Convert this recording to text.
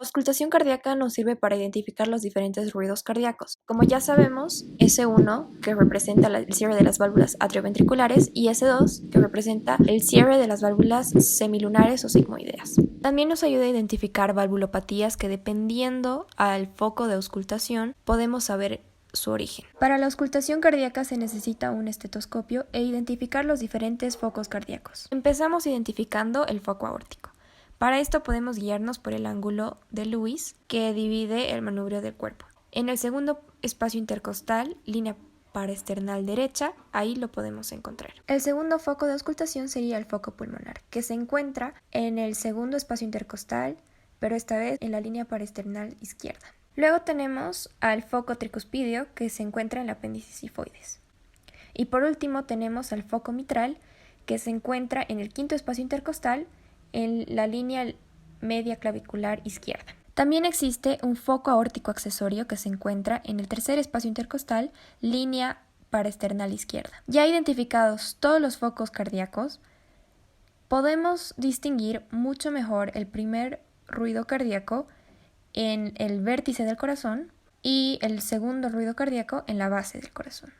La auscultación cardíaca nos sirve para identificar los diferentes ruidos cardíacos. Como ya sabemos, S1, que representa el cierre de las válvulas atrioventriculares, y S2, que representa el cierre de las válvulas semilunares o sigmoideas. También nos ayuda a identificar valvulopatías que, dependiendo al foco de auscultación, podemos saber su origen. Para la auscultación cardíaca se necesita un estetoscopio e identificar los diferentes focos cardíacos. Empezamos identificando el foco aórtico. Para esto podemos guiarnos por el ángulo de Lewis, que divide el manubrio del cuerpo. En el segundo espacio intercostal, línea paraesternal derecha, ahí lo podemos encontrar. El segundo foco de auscultación sería el foco pulmonar, que se encuentra en el segundo espacio intercostal, pero esta vez en la línea paraesternal izquierda. Luego tenemos al foco tricuspidio, que se encuentra en el apéndice sifoides. Y por último tenemos al foco mitral, que se encuentra en el quinto espacio intercostal, en la línea media clavicular izquierda. También existe un foco aórtico accesorio que se encuentra en el tercer espacio intercostal, línea paraesternal izquierda. Ya identificados todos los focos cardíacos, podemos distinguir mucho mejor el primer ruido cardíaco en el vértice del corazón y el segundo ruido cardíaco en la base del corazón.